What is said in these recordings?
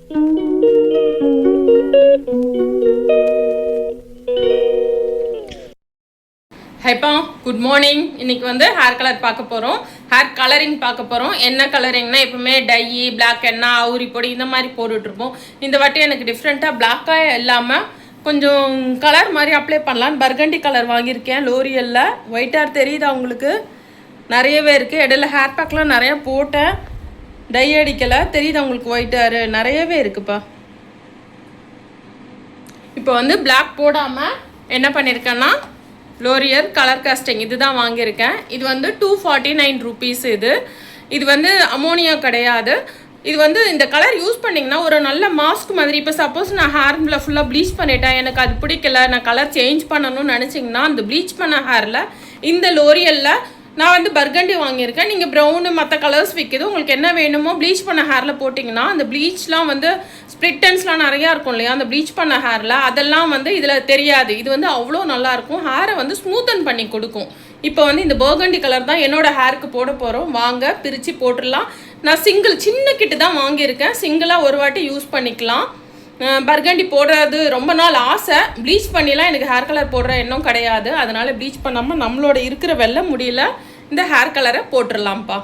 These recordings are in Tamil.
ஹைப்பா, குட் மார்னிங். இன்னைக்கு வந்து ஹேர் கலர் பார்க்க போகிறோம். ஹேர் கலரிங் பார்க்க போகிறோம். என்ன கலரிங்னா எப்பவுமே டை, பிளாக் எண்ணா, அவுரி பொடி இந்த மாதிரி போட்டுட்ருப்போம். இந்த வாட்டி எனக்கு டிஃப்ரெண்ட்டாக பிளாக்காக இல்லாமல் கொஞ்சம் கலர் மாதிரி அப்ளை பண்ணலான்னு பர்கண்டி கலர் வாங்கியிருக்கேன் லோரியலில். ஒயிட் ஹேர் தெரியுதா உங்களுக்கு? நிறையவே இருக்குது. இடையில ஹேர் பேக்லாம் நிறையா போட்டேன், டை அடிக்கலை. தெரியுதா உங்களுக்கு? ஒயிட் ஹேர் நிறையவே இருக்குப்பா. இப்போ வந்து பிளாக் போடாமல் என்ன பண்ணியிருக்கேன்னா லோரியல் கலர் காஸ்டிங் இது தான் வாங்கியிருக்கேன். இது வந்து 249 rupees. இது வந்து அமோனியா கிடையாது. இது வந்து இந்த கலர் யூஸ் பண்ணிங்கன்னா ஒரு நல்ல மாஸ்க் மாதிரி. இப்போ சப்போஸ் நான் ஹேரில் ஃபுல்லாக ப்ளீச் பண்ணிட்டேன், எனக்கு அது பிடிக்கல, நான் கலர் சேஞ்ச் பண்ணணும்னு நினச்சிங்கன்னா அந்த ப்ளீச் பண்ண ஹேரில் இந்த லோரியலில் நான் வந்து பர்கண்டி வாங்கியிருக்கேன். நீங்கள் ப்ரௌனு மற்ற கலர்ஸ் விற்கிது, உங்களுக்கு என்ன வேணுமோ ப்ளீச் பண்ண ஹேரில் போட்டிங்கன்னா அந்த ப்ளீச்லாம் வந்து ஸ்ப்ளிட்டன்ஸ்லாம் நிறையா இருக்கும் இல்லையா அந்த ப்ளீச் பண்ண ஹேரில், அதெல்லாம் வந்து இதில் தெரியாது. இது வந்து அவ்வளோ நல்லாயிருக்கும், ஹேரை வந்து ஸ்மூத்தன் பண்ணி கொடுக்கும். இப்போ வந்து இந்த பர்கண்டி கலர் தான் என்னோடய ஹேருக்கு போட போகிறோம். வாங்க பிரித்து போட்டுடலாம். நான் சின்ன கிட்டு தான் வாங்கியிருக்கேன். சிங்கிளாக ஒரு வாட்டி யூஸ் பண்ணிக்கலாம். பர்கண்டி போடுறது ரொம்ப நாள் ஆசை. ப்ளீச் பண்ணிலாம் எனக்கு ஹேர் கலர் போடுற எண்ணம் கிடையாது. அதனால் ப்ளீச் பண்ணாமல் நம்மளோட இருக்கிற வெள்ளை முடியல இந்த ஹேர் கலரை போட்டுடலாம்ப்பா.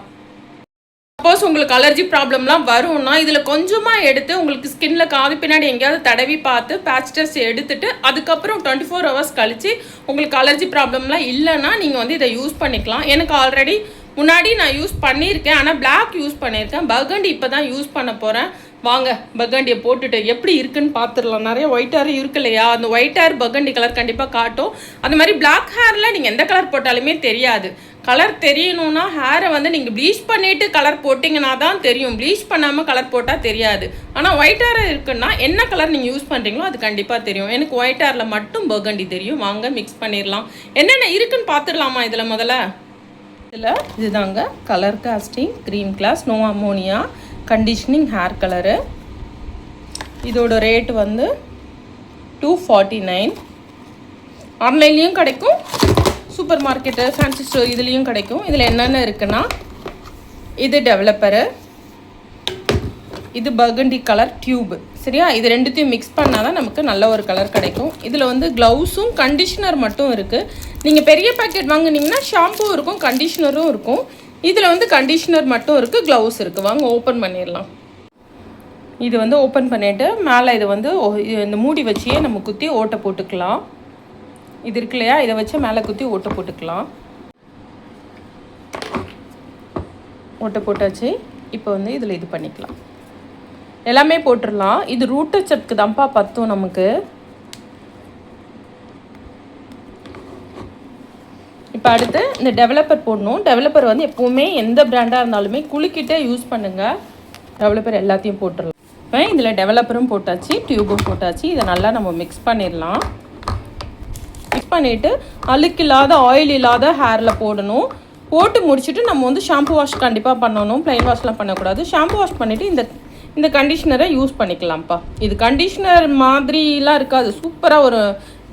சப்போஸ் உங்களுக்கு அலர்ஜி ப்ராப்ளம்லாம் வரும்னா இதில் கொஞ்சமாக எடுத்து உங்களுக்கு ஸ்கின்ல காது பின்னாடி எங்கேயாவது தடவி பார்த்து பேட்ச் டெஸ்ட் எடுத்துட்டு அதுக்கப்புறம் 24 hours கழித்து உங்களுக்கு அலர்ஜி ப்ராப்ளம்லாம் இல்லைன்னா நீங்கள் வந்து இதை யூஸ் பண்ணிக்கலாம். எனக்கு ஆல்ரெடி முன்னாடி நான் யூஸ் பண்ணியிருக்கேன், ஆனால் பிளாக் யூஸ் பண்ணியிருக்கேன். பர்கண்டி இப்போ தான் யூஸ் பண்ண போகிறேன். வாங்க பர்கண்டியை போட்டுட்டு எப்படி இருக்குன்னு பார்த்துடலாம். நிறைய ஒயிட் ஹேர் இருக்கு இல்லையா, அந்த ஒயிட் ஹேர் பர்கண்டி கலர் கண்டிப்பாக காட்டும். அந்த மாதிரி பிளாக் ஹேரில் நீங்கள் எந்த கலர் போட்டாலுமே தெரியாது. கலர் தெரியணும்னா ஹேரை வந்து நீங்கள் ப்ளீச் பண்ணிவிட்டு கலர் போட்டிங்கன்னா தான் தெரியும். ப்ளீச் பண்ணாமல் கலர் போட்டால் தெரியாது. ஆனால் ஒயிட் ஹேர் இருக்குன்னா என்ன கலர் நீங்கள் யூஸ் பண்ணுறீங்களோ அது கண்டிப்பாக தெரியும். எனக்கு ஒயிட் ஹேரில் மட்டும் பர்கண்டி தெரியும். வாங்க மிக்ஸ் பண்ணிடலாம். என்னென்ன இருக்குன்னு பார்த்துடலாமா இதில் முதல்ல? இதில் இதுதாங்க colour casting creme gloss no ammonia conditioning hair colour. இதோட ரேட் வந்து 249. ஆன்லைன்லேயும் கிடைக்கும், சூப்பர் மார்க்கெட்டு, ஃபேன்சி ஸ்டோர் இதுலேயும் கிடைக்கும். இதில் என்னென்ன இருக்குன்னா இது டெவலப்பரு, இது பர்கண்டி கலர் டியூப். சரியா? இது ரெண்டுத்தையும் மிக்ஸ் பண்ணால் தான் நமக்கு நல்ல ஒரு கலர் கிடைக்கும். இதில் வந்து க்ளவுஸும் கண்டிஷனர் மட்டும் இருக்குது. நீங்கள் பெரிய பேக்கெட் வாங்கினீங்கன்னா ஷாம்பூ இருக்கும், கண்டிஷனரும் இருக்கும். இதில் வந்து கண்டிஷனர் மட்டும் இருக்குது, க்ளவுஸ் இருக்குது. வாங்க ஓப்பன் பண்ணிடலாம். இது வந்து ஓப்பன் பண்ணிவிட்டு மேலே இது வந்து இந்த மூடி வச்சியே நம்ம குத்தி ஓட்டை போட்டுக்கலாம். இது இருக்கு இல்லையா, இதை வச்சு மேலே குத்தி ஓட்டை போட்டுக்கலாம். ஓட்டை போட்டாச்சு. இப்போ வந்து இதில் இது பண்ணிக்கலாம். எல்லாமே போட்டுடலாம். இது ரூட் டச்சப்க்கு தான்ப்பா பத்தும் நமக்கு. இப்போ அடுத்து இந்த டெவலப்பர் போடணும். டெவலப்பர் வந்து எப்போவுமே எந்த பிராண்டாக இருந்தாலுமே குலுக்கிட்டே யூஸ் பண்ணுங்கள். டெவலப்பர் எல்லாத்தையும் போட்டுடலாம். இப்போ இதில் டெவலப்பரும் போட்டாச்சு, டியூபும் போட்டாச்சு. இதை நல்லா நம்ம மிக்ஸ் பண்ணிடலாம். மிக்ஸ் பண்ணிவிட்டு அழுக்கு இல்லாத ஆயில் இல்லாத ஹேரில் போடணும். போட்டு முடிச்சுட்டு நம்ம வந்து ஷாம்பு வாஷ் கண்டிப்பாக பண்ணணும். ப்ளைன் வாஷ்லாம் பண்ணக்கூடாது. ஷாம்பு வாஷ் பண்ணிவிட்டு இந்த கண்டிஷ்னரை யூஸ் பண்ணிக்கலாம்ப்பா. இது கண்டிஷ்னர் மாதிரிலாம் இருக்காது, சூப்பராக ஒரு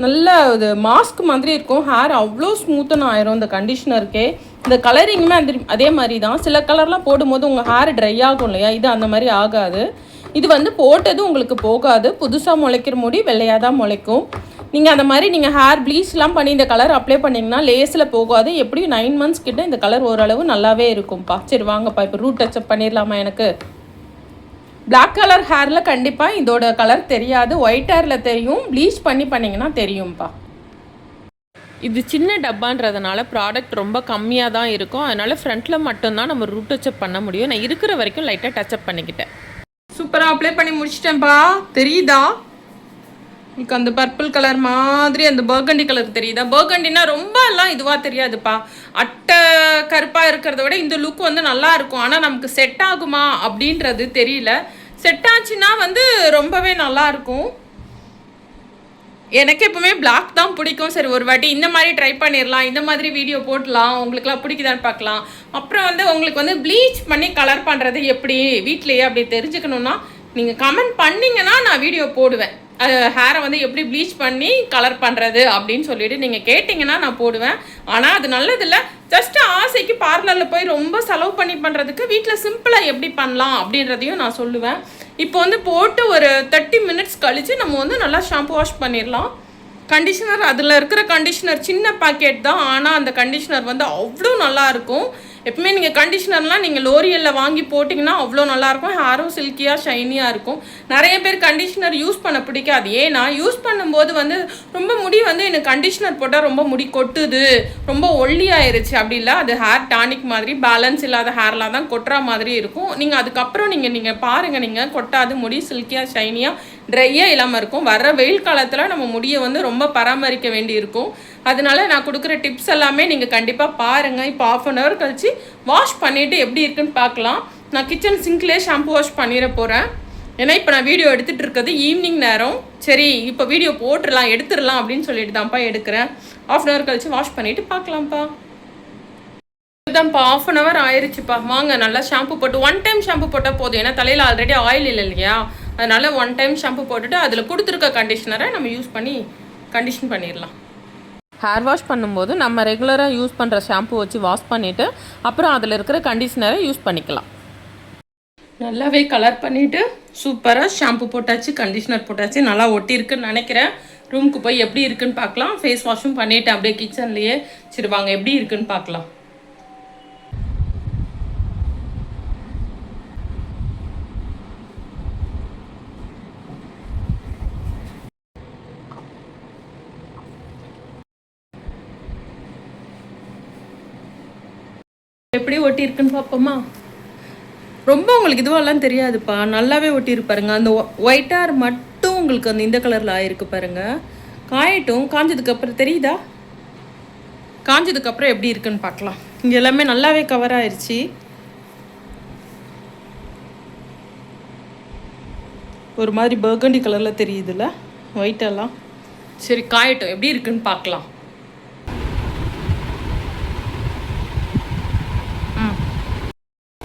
நல்ல இது மாஸ்க் மாதிரி இருக்கும். ஹேர் அவ்வளோ ஸ்மூத்தன் ஆயிரும் இந்த கண்டிஷ்னருக்கே. இந்த கலரிங்குமே அதே மாதிரி தான். சில கலர்லாம் போடும்போது உங்கள் ஹேர் ட்ரை ஆகும் இல்லையா, இது அந்த மாதிரி ஆகாது. இது வந்து போட்டது உங்களுக்கு போகாது. புதுசாக முளைக்கிற முடி வெள்ளையாக தான் முளைக்கும். நீங்கள் அந்த மாதிரி நீங்கள் ஹேர் ப்ளீச்லாம் பண்ணி இந்த கலர் அப்ளை பண்ணிங்கன்னா லேஸில் போகாது. எப்படியும் 9 months கிட்ட இந்த கலர் ஓரளவு நல்லாவே இருக்கும்ப்பா. சரி வாங்கப்பா, இப்போ ரூட் டச்சப் பண்ணிடலாமா? எனக்கு பிளாக் கலர் ஹேரில் கண்டிப்பாக இதோட கலர் தெரியாது, ஒயிட் ஹேரில் தெரியும். ப்ளீச் பண்ணிங்கன்னா தெரியும்ப்பா. இது சின்ன டப்பான்றதுனால ப்ராடக்ட் ரொம்ப கம்மியாக தான் இருக்கும். அதனால் ஃப்ரண்ட்டில் மட்டும்தான் நம்ம ரூட் டச்சப் பண்ண முடியும். நான் இருக்கிற வரைக்கும் லைட்டாக டச்சப் பண்ணிக்கிட்டேன். சூப்பராக அப்ளை பண்ணி முடிச்சிட்டேன்ப்பா. தெரியுதா உங்களுக்கு? அந்த பர்பிள் கலர் மாதிரி அந்த பர்கண்டி கலர் தெரியுதா? பர்கண்டினா ரொம்ப எல்லாம் இதுவாக தெரியாதுப்பா. அட்டை கருப்பாக இருக்கிறத விட இந்த லுக் வந்து நல்லா இருக்கும். ஆனால் நமக்கு செட் ஆகுமா அப்படின்றது தெரியல. செட் ஆச்சுன்னா வந்து ரொம்பவே நல்லாயிருக்கும். எனக்கு எப்பவுமே பிளாக் தான் பிடிக்கும். சரி ஒரு வாட்டி இந்த மாதிரி ட்ரை பண்ணிடலாம், இந்த மாதிரி வீடியோ போடலாம், உங்களுக்குலாம் பிடிக்குதான்னு பார்க்கலாம். அப்புறம் வந்து உங்களுக்கு வந்து ப்ளீச் பண்ணி கலர் பண்ணுறது எப்படி வீட்டிலையே அப்படி தெரிஞ்சுக்கணுன்னா நீங்கள் கமெண்ட் பண்ணிங்கன்னா நான் வீடியோ போடுவேன். ஹேரை வந்து எப்படி ப்ளீச் பண்ணி கலர் பண்ணுறது அப்படின்னு சொல்லிட்டு நீங்கள் கேட்டிங்கன்னா நான் போடுவேன். ஆனால் அது நல்லதில்லை. ஜஸ்ட்டு ஆசைக்கு பார்லரில் போய் ரொம்ப செலவு பண்ணி பண்ணுறதுக்கு வீட்டில் சிம்பிளாக எப்படி பண்ணலாம் அப்படின்றதையும் நான் சொல்லுவேன். இப்போ வந்து போட்டு ஒரு 30 மினிட்ஸ் கழித்து நம்ம வந்து நல்லா ஷாம்பு வாஷ் பண்ணிடலாம். கண்டிஷனர் அதில் இருக்கிற கண்டிஷனர் சின்ன பாக்கெட் தான், ஆனால் அந்த கண்டிஷனர் வந்து அவ்வளோ நல்லாயிருக்கும். எப்பவுமே நீங்கள் கண்டிஷனர்லாம் நீங்கள் லோரியலில் வாங்கி போட்டிங்கன்னா அவ்வளோ நல்லாயிருக்கும். ஹேரும் சில்கியாக ஷைனியாக இருக்கும். நிறைய பேர் கண்டிஷனர் யூஸ் பண்ண பிடிக்காது. ஏன்னா யூஸ் பண்ணும்போது வந்து ரொம்ப முடி வந்து எனக்கு கண்டிஷனர் போட்டால் ரொம்ப முடி கொட்டுது, ரொம்ப ஒல்லியாயிருச்சு அப்படி இல்லை. அது ஹேர் டானிக் மாதிரி பேலன்ஸ் இல்லாத ஹேர்லாம் தான் கொட்டுற மாதிரி இருக்கும். நீங்கள் அதுக்கப்புறம் நீங்கள் பாருங்கள், நீங்கள் கொட்டாது, முடி சில்கியாக ஷைனியாக ட்ரையாக இல்லாமல் இருக்கும். வர்ற வெயில் காலத்தில் நம்ம முடியை வந்து ரொம்ப பராமரிக்க வேண்டி இருக்கும். அதனால நான் கொடுக்குற டிப்ஸ் எல்லாமே நீங்கள் கண்டிப்பாக பாருங்கள். இப்போ 1/2 hour கழிச்சு வாஷ் பண்ணிவிட்டு எப்படி இருக்குன்னு பார்க்கலாம். நான் கிச்சன் சிங்க்லேயே ஷாம்பு வாஷ் பண்ணிட போகிறேன். ஏன்னா இப்போ நான் வீடியோ எடுத்துகிட்டு இருக்கிறது ஈவினிங் நேரம். சரி இப்போ வீடியோ போட்டுடலாம், எடுத்துடலாம் அப்படின்னு சொல்லிட்டு தான்ப்பா எடுக்கிறேன். 1/2 hour கழிச்சு வாஷ் பண்ணிவிட்டு பார்க்கலாம்ப்பா. இதுதான்ப்பா 1/2 hour ஆயிடுச்சுப்பா. வாங்க நல்லா ஷாம்பு போட்டு 1 time ஷாம்பு போட்டால் போதும். ஏன்னா தலையில் ஆல்ரெடி ஆயில் இல்லை இல்லையா, அதனால் 1 time ஷாம்பு போட்டுட்டு அதில் கொடுத்துருக்க கண்டிஷனரை நம்ம யூஸ் பண்ணி கண்டிஷன் பண்ணிடலாம். ஹேர் வாஷ் பண்ணும்போது நம்ம ரெகுலராக யூஸ் பண்ணுற ஷாம்பு வச்சு வாஷ் பண்ணிவிட்டு அப்புறம் அதில் இருக்கிற கண்டிஷனரை யூஸ் பண்ணிக்கலாம். நல்லாவே கலர் பண்ணிவிட்டு சூப்பராக ஷாம்பு போட்டாச்சு, கண்டிஷனர் போட்டாச்சு, நல்லா ஒட்டியிருக்குன்னு நினைக்கிறேன். ரூமுக்கு போய் எப்படி இருக்குன்னு பார்க்கலாம். ஃபேஸ் வாஷும் பண்ணிவிட்டேன் அப்படியே கிச்சன்லேயே. சரி வாங்க எப்படி இருக்குன்னு பார்க்கலாம். எப்படி ஒட்டியிருக்குன்னு பார்ப்போமா? ரொம்ப உங்களுக்கு இதுவெல்லாம் தெரியாதுப்பா, நல்லாவே ஒட்டியிருப்பாருங்க. அந்த ஒயிட் ஹேர் மட்டும் உங்களுக்கு அந்த இந்த கலரில் ஆயிருக்கு பாருங்க. காயட்டும், காஞ்சதுக்கப்புறம் தெரியுதா? காஞ்சதுக்கப்புறம் எப்படி இருக்குன்னு பார்க்கலாம். இங்கே எல்லாமே நல்லாவே கவர் ஆயிடுச்சு. ஒரு மாதிரி பர்கண்டி கலரில் தெரியுதுல்ல ஒயிட்டெல்லாம். சரி காயட்டும், எப்படி இருக்குன்னு பார்க்கலாம்.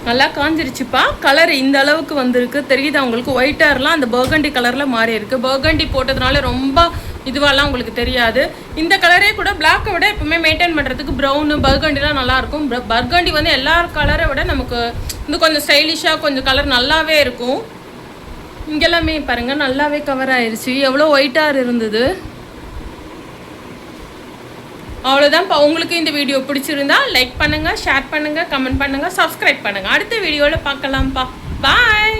நல்லா காஞ்சிருச்சுப்பா. கலர் இந்த அளவுக்கு வந்திருக்கு, தெரியுது உங்களுக்கு? ஒயிட் ஹேர்லாம் அந்த பர்கண்டி கலரில் மாறி இருக்குது. பர்கண்டி போட்டதுனால ரொம்ப இதுவெல்லாம் உங்களுக்கு தெரியாது. இந்த கலரே கூட பிளாக்கை விட எப்பவுமே மெயின்டைன் பண்ணுறதுக்கு ப்ரௌனு பர்கண்டிலாம் நல்லாயிருக்கும். பர்கண்டி வந்து எல்லா கலரை விட நமக்கு வந்து கொஞ்சம் ஸ்டைலிஷாக கொஞ்சம் கலர் நல்லாவே இருக்கும். இங்கெல்லாமே பாருங்கள் நல்லாவே கவர் ஆயிடுச்சு. எவ்வளோ ஒயிட் ஹேர் இருந்தது. அவ்வளோதான்ப்பா. உங்களுக்கு இந்த வீடியோ பிடிச்சிருந்தா லைக் பண்ணுங்கள், ஷேர் பண்ணுங்கள், கமெண்ட் பண்ணுங்கள், சப்ஸ்கிரைப் பண்ணுங்கள். அடுத்த வீடியோவில் பார்க்கலாம்ப்பா. பாய்.